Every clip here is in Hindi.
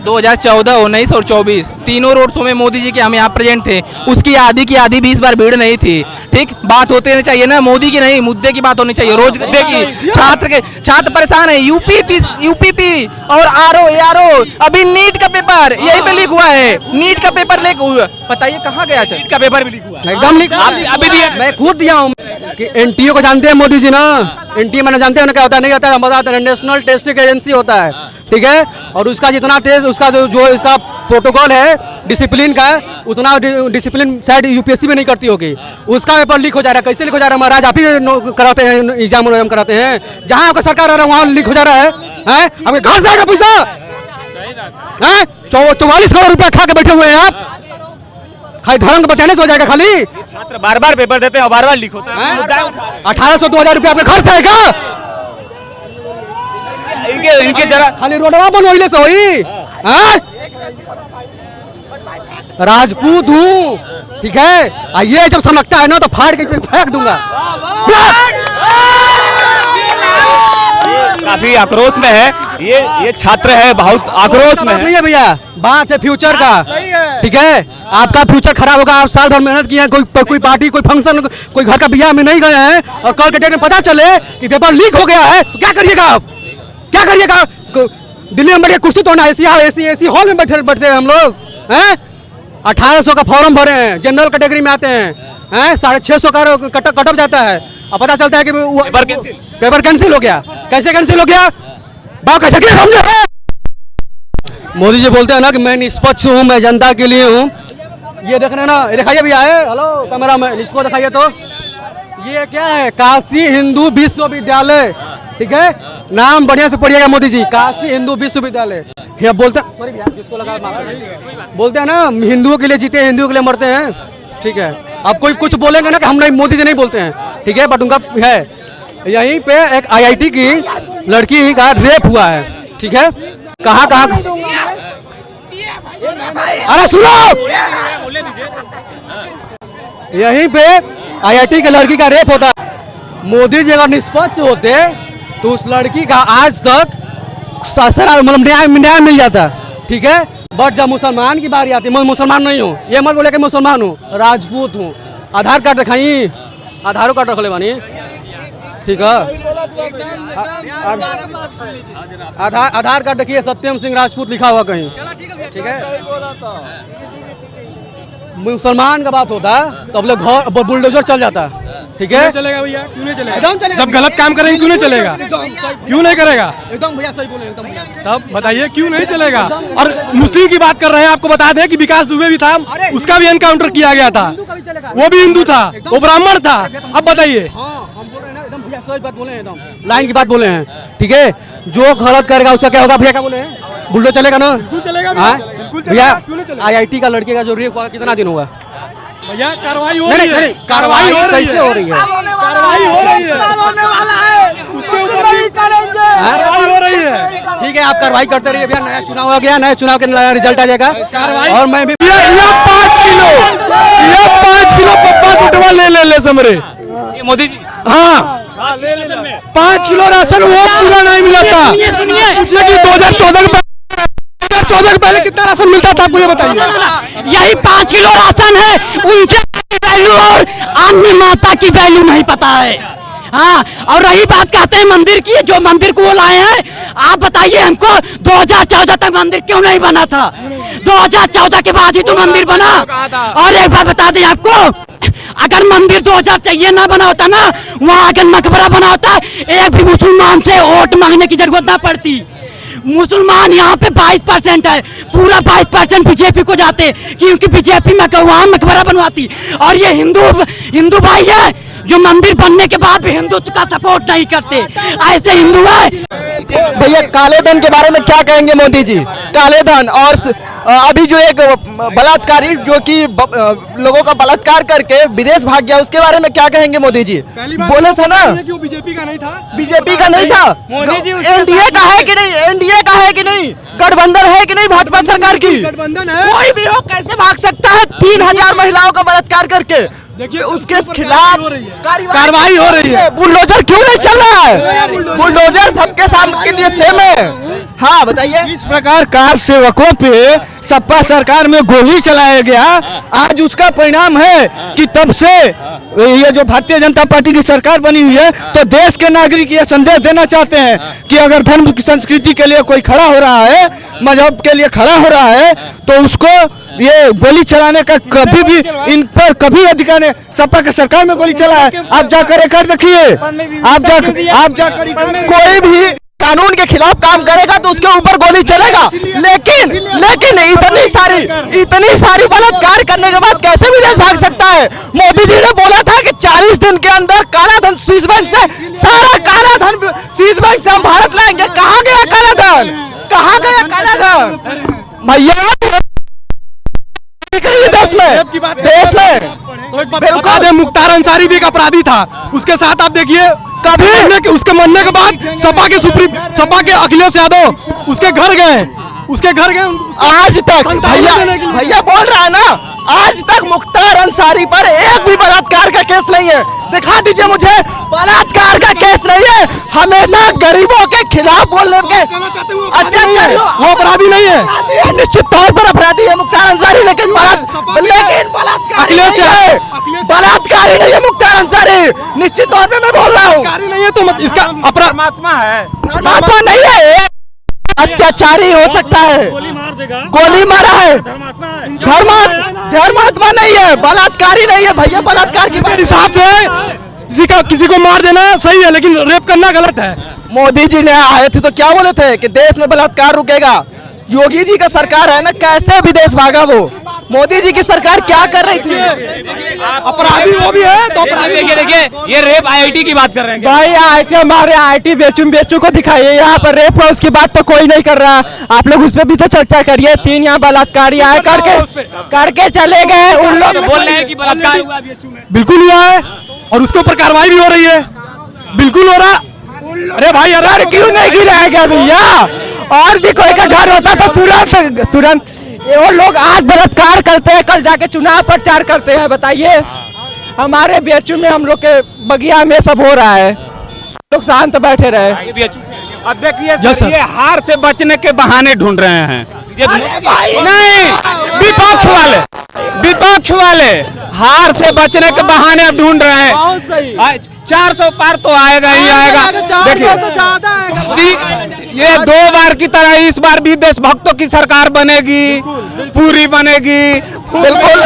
2014, 19 और 24 तीनों रोड शो में मोदी जी के हम यहाँ प्रेजेंट थे। उसकी आधी की आधी 20 बार भीड़ नहीं थी। ठीक, बात होते चाहिए ना, मोदी की नहीं, मुद्दे की बात होनी चाहिए। रोज देखिए छात्र परेशान है। यूपीपी और आरओ अभी नीट का पेपर यही पे लीक हुआ है। नीट का पेपर लीक हुआ, बताइए कहाँ गया? नीट का पेपर भी लीक हुआ, एकदम लीक। अभी दिया, मैं खुद दिया हूँ कि एनटीए को जानते हैं मोदी जी ना? एनटीए मैंने जानते हैं ना क्या होता है? नहीं होता है, हम बताते हैं, नेशनल टेस्टिंग एजेंसी होता है, ठीक है। और उसका जितना टेस्ट, उसका जो इसका प्रोटोकॉल है डिसिप्लिन का, उतना डिसिप्लिन शायद यूपीएससी में नहीं करती होगी। उसका पेपर लीक हो जा रहा है। कैसे लीक हो जा रहा है? महाराज आप ही कराते हैं एग्जाम कराते हैं। जहाँ आपका सरकार आ रहा है वहाँ लीक हो जा रहा है। आपके घर जाएगा पैसा? 44 करोड़ रुपया खा के बैठे हुए हैं आप। खाली धर्म को बचाने से हो जाएगा? खाली छात्र बार बार पेपर देते हैं और बार बार लीक होता है। 1800-2000 रुपया आपके घर से आएगा? इनके जरा खाली रोडवा बनवाइले से होई? राजपूत हूँ, ठीक है। ये जब समझता है ना तो फाड़ के फेंक दूंगा। काफी आक्रोश में है ये छात्र है, बहुत आक्रोश में है। नहीं है भैया, बात है फ्यूचर का, ठीक है। आपका फ्यूचर खराब होगा। आप साल भर मेहनत किए हैं, कोई पार्टी, कोई फंक्शन, कोई घर का बियाह में नहीं गए हैं, और कल के डेट में पता चले कि पेपर लीक हो गया है तो क्या करिएगा आप? क्या करिएगा? दिल्ली में बैठे कुर्सी तोड़ना, एसी हॉल में बैठे हम लोग हैं। 1800 का फॉर्म भरे हैं, जनरल कैटेगरी में आते हैं, 650 का कटअप जाता है, और पता चलता है कि पेपर कैंसिल हो गया। कैसे कैंसिल हो गया? बात कैसे समझे? मोदी जी बोलते हैं ना कि मैं निष्पक्ष हूँ, मैं जनता के लिए हूँ। ये देख रहे ना, दिखाइए भैया, हेलो कैमरा मैन, इसको दिखाइए। तो ये क्या है? काशी हिंदू विश्वविद्यालय, ठीक है। नाम बढ़िया से पढ़िएगा मोदी जी, काशी हिंदू विश्वविद्यालय। ये बोलते हैं, सॉरी भैया जिसको लगा, बोलते हैं ना हिंदुओं के लिए जीते, हिंदुओं के लिए मरते हैं, ठीक है। अब कोई कुछ बोलेंगे ना कि हम नहीं, मोदी जी नहीं बोलते हैं, ठीक है, बट उनका है। यहीं पे एक IIT की लड़की का रेप हुआ है, ठीक है। कहाँ? अरे सुनो, यहीं पे IIT के लड़की का रेप होता है। मोदी जी अगर निष्पक्ष होते तो उस लड़की का आज तक मतलब न्याय मिल जाता, ठीक है। बट जब मुसलमान की बारी आती है, मैं मुसलमान नहीं हूँ, ये मत बोले कि मुसलमान हूँ, राजपूत हूँ। आधार कार्ड दिखाई, आधार कार्ड रख ले बानी, ठीक है। आधार कार्ड देखिए, सत्यम सिंह राजपूत लिखा हुआ कहीं, ठीक है। मुसलमान का बात होता तो अब लोग घर बुलडोजर चल जाता, ठीक है। चलेगा भैया, क्यों नहीं चलेगा? जब गलत काम करेंगे क्यों नहीं चलेगा? क्यों नहीं करेगा? एकदम भैया सही बोले, एकदम। तब बताइए क्यों नहीं चलेगा? और मुस्लिम की बात कर रहे हैं, आपको बता दें कि विकास दुबे भी था, उसका भी एनकाउंटर किया गया था, वो भी हिंदू था, वो ब्राह्मण था। अब बताइए, हम बोल रहे हैं ना, एकदम भैया सही बात बोले हैं, एकदम लाइन की बात बोले हैं, ठीक है। जो गलत करेगा उसका क्या होगा? भैया क्या बोले हैं? बुलडोजर चलेगा ना? चलेगा भैया। IIT का लड़के का जो रेप हुआ कितना दिन हुआ भैया? कार्रवाई हो रही है। कार्रवाई कैसे हो रही है? कार्रवाई हो रही है, उसके ऊपर भी कार्रवाई हो रही है, ठीक है। आप कार्रवाई करते रहिए भैया। नया चुनाव आ गया, नया चुनाव के नया रिजल्ट आ जाएगा। और मैं भी 5 किलो पप्पा कुटवा ले समरे मोदी जी। हाँ, 5 किलो राशन वो पूरा नहीं मिला था। पूछिए कि 2014 के पहले कितना राशन मिलता था, आपको ये बताइए। यही 5 किलो राशन है, उनसे वैल्यू और अन्य माता की वैल्यू नहीं पता है। हाँ, और रही बात कहते हैं मंदिर की, जो मंदिर को लाए हैं, आप बताइए हमको 2014 तक मंदिर क्यों नहीं बना था? 2014 के बाद ही तो मंदिर बना। और एक बात बता दें आपको, अगर मंदिर 2000 चाहिए ना बना होता ना, वहाँ अगर मकबरा बना होता, एक भी मुसलमान से वोट मांगने की जरूरत ना पड़ती। मुसलमान यहाँ पे 22% है, पूरा 22% बीजेपी को जाते, क्योंकि बीजेपी में वहाँ मकबरा बनवाती। और ये हिंदू भाई है जो मंदिर बनने के बाद भी हिंदुत्व का सपोर्ट नहीं करते, ऐसे हिंदू है। भैया काले धन के बारे में क्या कहेंगे मोदी जी? काले धन और अभी जो एक बलात्कारी जो कि लोगों का बलात्कार करके विदेश भाग गया, उसके बारे में क्या कहेंगे मोदी जी? बोले थे ना कि वो बीजेपी का नहीं था, बीजेपी का नहीं था, एनडीए का है कि नहीं? एनडीए का है कि नहीं? गठबंधन है कि नहीं भाजपा सरकार की? गठबंधन है। कोई भी हो कैसे भाग सकता है 3000 महिलाओं का बलात्कार करके? देखिए उसके खिलाफ कार्रवाई हो रही है। बुलडोजर क्यों नहीं चल रहा है? बुलडोजर सबके सामने के लिए सेम है। हाँ बताइए। इस प्रकार कार सेवकों पे सपा सरकार में गोली चलाया गया, आज उसका परिणाम है कि तब से ये जो भारतीय जनता पार्टी की सरकार बनी हुई है, तो देश के नागरिक ये संदेश देना चाहते हैं कि अगर धर्म की संस्कृति के लिए कोई खड़ा हो रहा है, मजहब के लिए खड़ा हो रहा है, तो उसको ये गोली चलाने का कभी भी इन पर कभी अधिकार नहीं। सपा की सरकार में गोली चला है, आप जाकर रिकॉर्ड देखिए, आप जाकर कोई भी कानून के खिलाफ काम करेगा तो उसके ऊपर गोली चलेगा, लेकिन इतनी सारी बलात्कार करने के बाद कैसे विदेश भाग सकता है? मोदी जी ने बोला था कि 40 दिन के अंदर काला धन स्विस बैंक से, सारा काला धन स्विस बैंक से हम भारत लाएंगे। कहाँ गया काला धन? कहाँ गया काला धन? भैया देश में तो एक बात बता दें, मुख्तार अंसारी भी एक अपराधी था, उसके साथ आप देखिए कभी उसके मरने के बाद सपा के अखिलेश यादव उसके घर गए आज तक भैया बोल रहा है ना, आज तक मुख्तार अंसारी पर एक भी बलात्कार का केस नहीं है। दिखा दीजिए मुझे, बलात्कार का केस नहीं है। हमेशा गरीबों के खिलाफ बोलने के अत्याचार, वो अपराधी नहीं है, निश्चित तौर पर अपराधी है मुख्तार अंसारी, लेकिन बलात्कारी नहीं है मुख्तार अंसारी। निश्चित तौर पे मैं बोल रहा हूँ नहीं है, तो इसका अपराध धर्मात्मा नहीं है, अत्याचारी हो सकता है, गोली मारा है, धर्मात्मा नहीं है, बलात्कारी नहीं है भैया। बलात्कार की हिसाब से किसी को मार देना सही है, लेकिन रेप करना गलत है। मोदी जी ने आए थे तो क्या बोले थे कि देश में बलात्कार रुकेगा। योगी जी का सरकार है ना, कैसे विदेश भागा वो? मोदी जी की सरकार क्या कर रही थी? अपराधी वो भी है तो देखिए ये रेप आईआईटी की बात कर रहे हैं भाई, आईटी हमारे आईटी बेचू को दिखाइए, यहाँ पर रेप हुआ उसकी बात तो कोई नहीं कर रहा। आप लोग उस पर भी तो चर्चा करिए। 3 यहाँ बलात्कारी आए करके चले गए, उन लोग बोल रहे हैं कि बलात्कार हुआ बिल्कुल हुआ है और उसके ऊपर कार्रवाई भी हो रही है, बिल्कुल हो रहा। अरे भाई अरे क्यों नहीं गिराएगा भैया? और भी कोई का घर होता तो तुरंत वो लोग आज बलात्कार करते हैं, कल जाके चुनाव प्रचार करते हैं। बताइए, हमारे बीएचयू में हम लोग के बगिया में सब हो रहा है, लोग शांत बैठे रहे। अब देखिए ये हार से बचने के बहाने ढूंढ रहे हैं। नहीं, विपक्ष वाले हार से बचने के बहाने अब ढूंढ रहे हैं। 400 पार तो आएगा ही आएगा। देखिए ये 2 बार की तरह इस बार भी देशभक्तों की सरकार बनेगी, पूरी बनेगी, बिल्कुल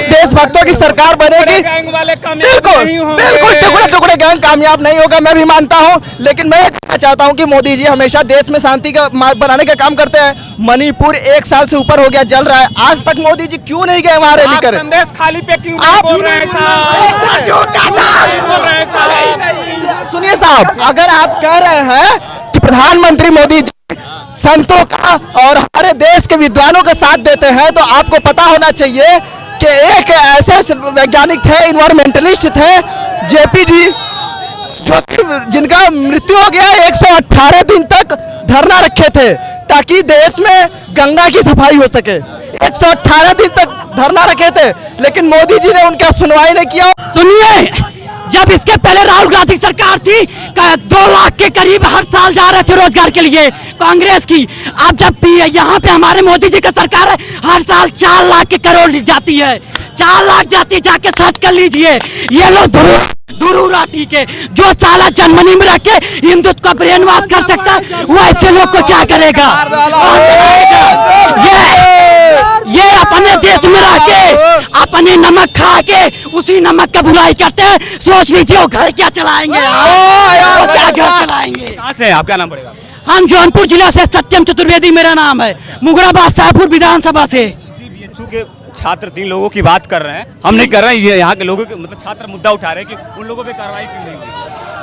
देशभक्तों की सरकार बनेगी। बिल्कुल टुकड़े गैंग कामयाब नहीं होगा, मैं भी मानता हूं, लेकिन मैं कहना चाहता हूं कि मोदी जी हमेशा देश में शांति का मार्ग बनाने का काम करते हैं। मणिपुर 1 साल से ऊपर हो गया, जल रहा है, आज तक मोदी जी क्यों नहीं गए वहां रैली कर? संदेश खाली पे क्यों बोल रहे हैं सुनिए साहब, अगर आप कह रहे हैं कि प्रधानमंत्री मोदी जी संतों का और हमारे देश के विद्वानों का साथ देते हैं, तो आपको पता होना चाहिए कि एक ऐसे वैज्ञानिक थे, इन्वायरमेंटलिस्ट थे, जेपी जी, जो जिनका मृत्यु हो गया। 118 दिन तक धरना रखे थे ताकि देश में गंगा की सफाई हो सके। 118 दिन तक धरना रखे थे, लेकिन मोदी जी ने उनका सुनवाई नहीं किया। सुनिए, जब इसके पहले राहुल गांधी सरकार थी, 2 लाख के करीब हर साल जा रहे थे रोजगार के लिए कांग्रेस की। अब जब यहाँ पे हमारे मोदी जी का सरकार है, हर साल 4 लाख के करोड़ जाती है, 4 लाख जाती है। जाके सर्च कर लीजिए। ये लोग दुरूरा ठीक है, जो साला जर्मनी में रख के हिंदुत्व का ब्रेन वॉश कर सकता है, वो ऐसे लोग को क्या करेगा? ये अपने देश में रह के अपने नमक खा के उसी नमक का बुराई करते हैं। सोच लीजिए वो घर क्या चलाएंगे, वो क्या घर चलाएंगे? कहाँ से आपका नाम पड़ेगा? हम जौनपुर जिला से सत्यम चतुर्वेदी मेरा नाम है, मुगराबाद साहपुर विधानसभा से। बीएचयू के छात्र 3 लोगों की बात कर रहे हैं, हम नहीं कर रहे हैं, ये यहाँ के लोगों के मतलब छात्र मुद्दा उठा रहे हैं कि उन लोगों पे कार्रवाई क्यों नहीं हुई?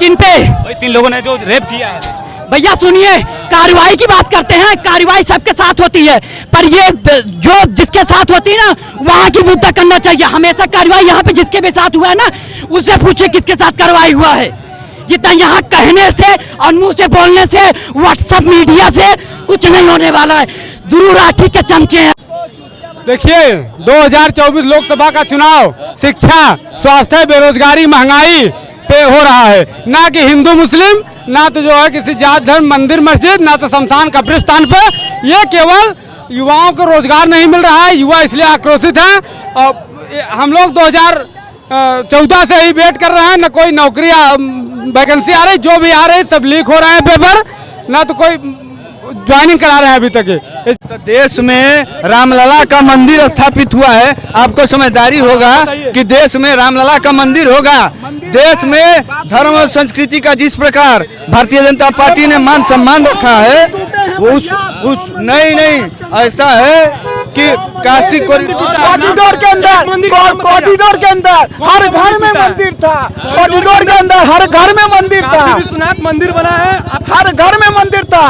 किन पे? वही 3 लोगों ने जो रेप किया है। भैया सुनिए, कार्रवाई की बात करते हैं, कार्रवाई सबके साथ होती है, पर ये जो जिसके साथ होती है ना, वहाँ की मुद्दा करना चाहिए। हमेशा कार्रवाई यहाँ पे जिसके भी साथ हुआ है ना, उससे पूछिए किसके साथ कार्रवाई हुआ है। जितना यहाँ कहने से और मुंह से बोलने से, व्हाट्सएप मीडिया से कुछ नहीं होने वाला है। दुरूराठी के चमचे हैं। देखिए 2024 लोकसभा का चुनाव शिक्षा, स्वास्थ्य, बेरोजगारी, महंगाई पे ये हो रहा है, ना कि हिंदू मुस्लिम, ना तो जो है किसी जात धर्म मंदिर मस्जिद, ना तो शमशान कब्रिस्तान पे। ये केवल युवाओं को रोजगार नहीं मिल रहा है, युवा इसलिए आक्रोशित हैं। और हम लोग 2014 से ही वेट कर रहे हैं, न कोई नौकरी वैकेंसी आ रही, जो भी आ रही सब लीक हो रहे हैं पेपर, ना तो कोई ज्वाइनिंग करा रहे हैं अभी तक। तो देश में रामलला का मंदिर स्थापित हुआ है, आपको समझदारी होगा कि देश में रामलला का मंदिर होगा। देश में धर्म और संस्कृति का जिस प्रकार भारतीय जनता पार्टी ने मान सम्मान रखा है, उस नहीं ऐसा है कि काशी कॉरिडोर के अंदर हर घर में मंदिर था, कॉरिडोर के अंदर हर घर में मंदिर था, विश्वनाथ मंदिर बना है, हर घर में मंदिर था,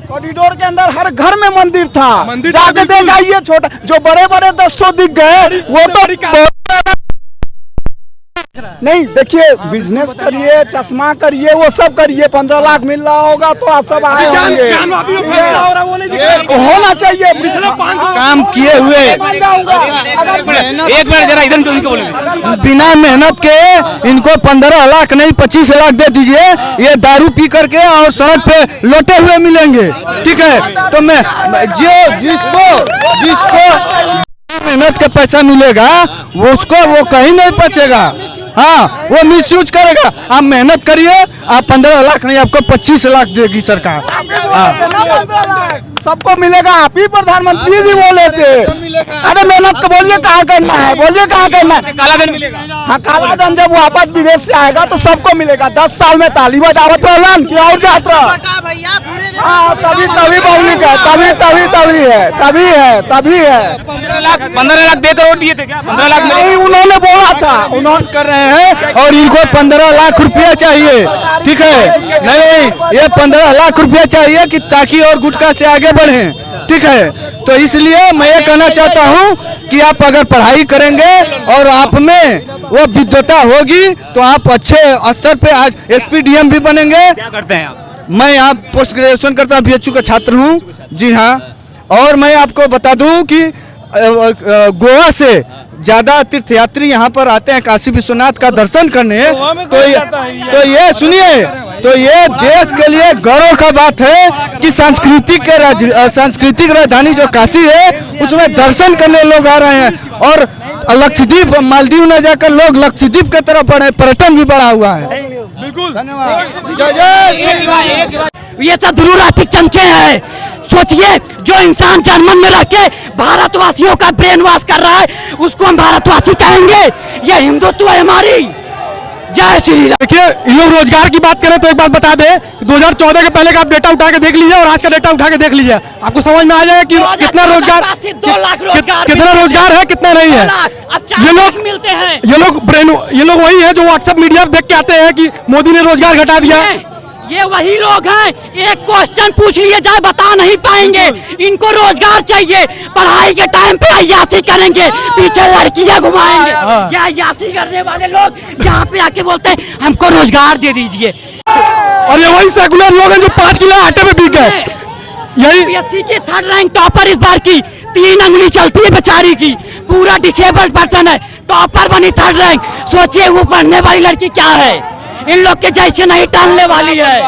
कॉरिडोर के अंदर हर घर में मंदिर था। जाके देखा, ये छोटा जो बड़े बड़े 10 दिख गए वो तो नहीं। देखिए, बिजनेस करिए, चश्मा करिए, वो सब करिए, 15 लाख मिल रहा होगा तो आप सब आए होंगे। होना चाहिए काम किए हुए। एक मिनट जरा इधर क्यों बोले, बिना मेहनत के इनको 15 लाख नहीं 25 लाख दे दीजिए, ये दारू पी करके और सड़क पे लौटे हुए मिलेंगे। ठीक है, तो मैं जिसको मेहनत का पैसा मिलेगा उसको वो कहीं नहीं बचेगा। हाँ, वो मिसयूज करेगा। आप मेहनत करिए, आप 15 लाख नहीं आपको 25 लाख देगी सरकार। सबको मिलेगा, आप ही प्रधानमंत्री जी बोले थे। अरे मेहनत को बोलिए कहाँ करना है, बोलिए कहाँ करना है। काला धन मिलेगा। हाँ, काला धन जब वापस विदेश से आएगा तो सबको मिलेगा। 10 साल में ताली बजावत रहलन की और जात्रा। हाँ, तभी पब्लिक है, तभी है। 15 लाख देकर वोट दिए थे क्या? 15 लाख नहीं, उन्होंने बोला था, उन्होंने कर रहे हैं और इनको 15 लाख रुपया चाहिए। ठीक है, नहीं ये 15 लाख रुपया चाहिए कि ताकि और गुटखा से आगे बढ़े। ठीक है, तो इसलिए मैं ये कहना चाहता हूँ कि आप अगर पढ़ाई करेंगे और आप में वो विद्वता होगी तो आप अच्छे स्तर पे आज SP DM भी बनेंगे। क्या करते हैं आप? मैं यहाँ पोस्ट ग्रेजुएशन करता हूँ, BHU का छात्र हूँ। जी हाँ, और मैं आपको बता दूँ कि गोवा से ज्यादा तीर्थयात्री यहाँ पर आते हैं काशी विश्वनाथ का दर्शन करने। तो ये सुनिए, तो ये देश के लिए गौरव का बात है कि सांस्कृतिक राजधानी जो काशी है उसमें दर्शन करने लोग आ रहे हैं। और लक्षद्वीप, मालदीव न जाकर लोग लक्षद्वीप की तरफ बढ़े, पर्यटन भी बढ़ा हुआ है। बिल्कुल, धन्यवाद। जय ये सब दुरुराती चमचे हैं। सोचिए, जो इंसान जर्मन में रह के भारतवासियों का ब्रेन वॉश कर रहा है उसको हम भारतवासी कहेंगे? ये हिंदुत्व है हमारी। जय श्री राम। देखिए, इन लोग रोजगार की बात करें तो एक बात बता दें, 2014 के पहले का आप डेटा उठा के देख लीजिए और आज का डेटा उठा के देख लीजिए, आपको समझ में आ जाएगा कि कितना रोजगार, 2 लाख रोजगार, कितना रोजगार है, कितना नहीं है। ये लोग मिलते हैं, ये लोग वही है जो व्हाट्सएप मीडिया देख के आते हैं कि मोदी ने रोजगार घटा दिया। ये वही लोग हैं। एक क्वेश्चन पूछ लिए जाए बता नहीं पाएंगे। इनको रोजगार चाहिए, पढ़ाई के टाइम पे अय्यासी करेंगे, पीछे लड़कियां घुमाएंगे। ये अय्यासी करने वाले लोग यहाँ पे आके बोलते हैं हमको रोजगार दे दीजिए। और ये वही सेकुलर लोग हैं जो 5 किलो आटे में बिक गए। यही UPSC की 3rd रैंक टॉपर इस बार की 3 अंगुली चलती है बेचारी की, पूरा डिसेबल्ड पर्सन है, टॉपर बनी 3rd रैंक। सोचिए वो पढ़ने वाली लड़की क्या है, इन लोग के जैसे नहीं टालने वाली है।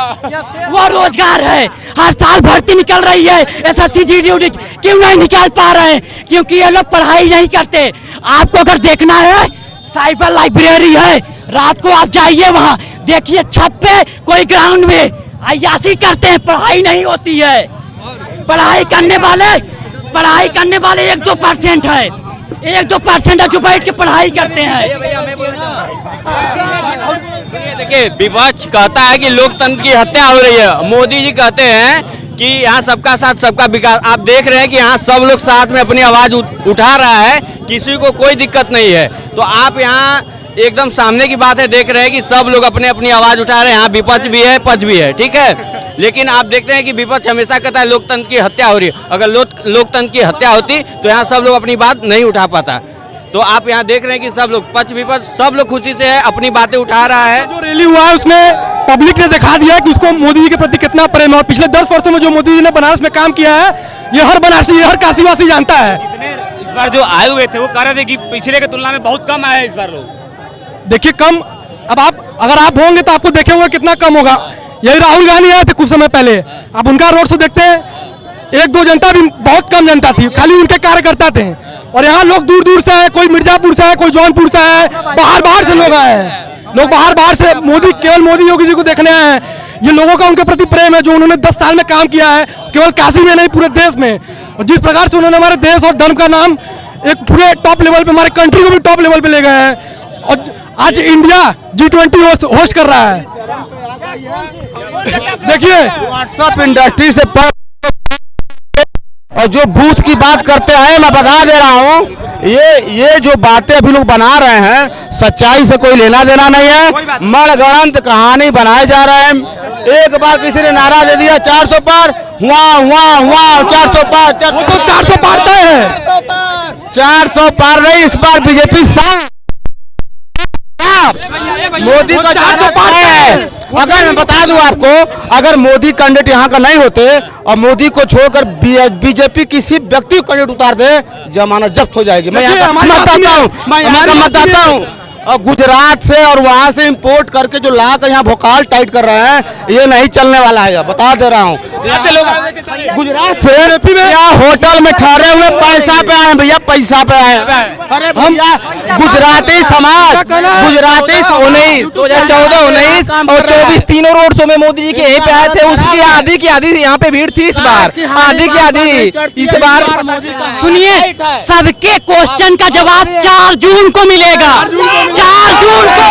वो रोजगार है, हर साल भर्ती निकल रही है, SSC GD क्यों नहीं निकाल पा रहे हैं? क्योंकि ये लोग पढ़ाई नहीं करते। आपको अगर देखना है, साइबर लाइब्रेरी है, रात को आप जाइए वहाँ देखिए, छत पे कोई ग्राउंड में अय्यासी करते हैं, पढ़ाई नहीं होती है। पढ़ाई करने वाले 1-2% है, 1-2% है जो बैठ के पढ़ाई करते हैं। देखिए, विपक्ष कहता है कि लोकतंत्र की हत्या हो रही है, मोदी जी कहते हैं कि यहाँ सबका साथ सबका विकास। आप देख रहे हैं कि यहाँ सब लोग साथ में अपनी आवाज उठा रहा है, किसी को कोई दिक्कत नहीं है। तो आप यहाँ एकदम सामने की बात है, देख रहे हैं कि सब लोग अपने अपनी आवाज उठा रहे हैं। यहाँ विपक्ष भी है, पक्ष भी है, ठीक है। लेकिन आप देखते हैं कि विपक्ष हमेशा कहता है लोकतंत्र की हत्या हो रही है। अगर लोकतंत्र की हत्या होती तो यहाँ सब लोग अपनी बात नहीं उठा पाता। तो आप यहाँ देख रहे हैं कि सब लोग, पक्ष विपक्ष सब लोग खुशी से है, अपनी बातें उठा रहा है। जो रैली हुआ है उसमें पब्लिक ने दिखा दिया कि उसको मोदी जी के प्रति कितना प्रेम है। पिछले 10 वर्षों में जो मोदी जी ने बनारस में काम किया है, ये हर बनारसी, हर काशीवासी जानता है। इस बार जो आए हुए थे वो कह रहे थे कि पिछले की तुलना में बहुत कम आए इस बार लोग। देखिए, कम अब आप अगर आप होंगे तो आपको देखे हुए कितना कम होगा। यही राहुल गांधी आए थे कुछ समय पहले, आप उनका रोड शो देखते हैं, 1-2 जनता भी बहुत कम जनता थी, खाली उनके कार्यकर्ता थे। और यहाँ लोग दूर दूर से है, कोई मिर्जापुर से है, कोई जौनपुर से है, बाहर से लोग आए हैं। लोग बाहर से केवल मोदी योगी जी को देखने आए हैं। ये लोगों का उनके प्रति प्रेम है जो उन्होंने 10 साल में काम किया है, केवल काशी में नहीं पूरे देश में। और जिस प्रकार से उन्होंने हमारे देश और धर्म का नाम एक पूरे टॉप लेवल पे, हमारे कंट्री को भी टॉप लेवल पे ले गए हैं। और आज इंडिया G20 होस्ट कर रहा है। देखिए व्हाट्सएप इंडस्ट्री से और जो बूथ की बात करते हैं, मैं बता दे रहा हूँ, ये जो बातें अभी लोग बना रहे हैं सच्चाई से कोई लेना देना नहीं है, मनगढ़ंत कहानी बनाए जा रहे हैं। एक बार किसी ने नारा दे दिया 400 पार, हुआ 400 पार, 400 पार तय है, 400 पार नहीं, इस बार बीजेपी मोदी का 400 पार है। अगर मैं बता दूं आपको, अगर मोदी कैंडिडेट यहाँ का नहीं होते और मोदी को छोड़कर बीजेपी किसी व्यक्ति को कैंडिडेट उतार दे, जमानत जब्त हो जाएगी। मैं यहाँ बताता हूँ और गुजरात से और वहाँ से इंपोर्ट करके जो लाकर यहाँ भोकाल टाइट कर रहे हैं, ये नहीं चलने वाला है, बता दे रहा हूँ। गुजरात से यहाँ होटल में ठहरे हुए पैसा पे आए भैया, पैसा पे आए। अरे भैया गुजराती समाज, गुजराती 2014, 19 और 24 तीनों रोड शो में मोदी जी के यहीं पे आए थे। उसकी आधी की आधी यहाँ पे भीड़ थी इस बार, आधी की आधी इस बार। सुनिए, सबके क्वेश्चन का जवाब 4 जून को मिलेगा। 4 जून को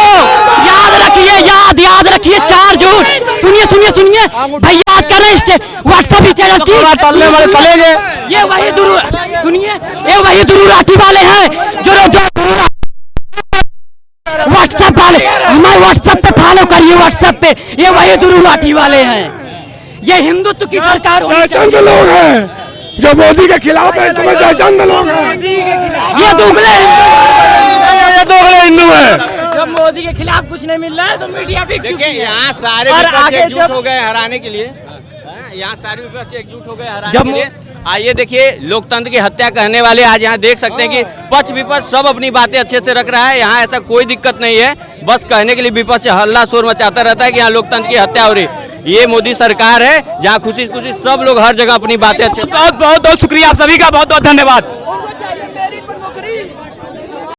याद रखिए, याद रखिए 4 जून। सुनिए भाई, याद कर रहे हैं व्हाट्सएप स्टेटस की ये वही सुनिए, ये वही दुरुराठी वाले हैं जो व्हाट्सएप वाले, हमारे व्हाट्सएप पे फॉलो करिए, व्हाट्सएप पे ये वही दुरुराठी वाले हैं। ये हिंदुत्व की सरकार जयचंद लोग हैं जो मोदी के खिलाफ है, इसमें जयचंद लोग हैं, ये दुगले हिंदू है। जब मोदी के खिलाफ कुछ नहीं मिल रहा है तो मीडिया भी देखिए यहाँ सारे विपक्ष एकजुट हो गए हराने के लिए, यहाँ सारे विपक्ष एकजुट हो गए हराने के लिए। आइए देखिए, लोकतंत्र की हत्या करने वाले आज यहाँ देख सकते हैं कि पक्ष विपक्ष सब अपनी बातें अच्छे से रख रहा है। यहाँ ऐसा कोई दिक्कत नहीं है, बस कहने के लिए विपक्ष हल्ला शोर मचाता रहता है कि यहाँ लोकतंत्र की हत्या हो रही। ये मोदी सरकार है जहाँ खुशी खुशी सब लोग हर जगह अपनी बातें अच्छे। बहुत शुक्रिया आप सभी का, बहुत धन्यवाद।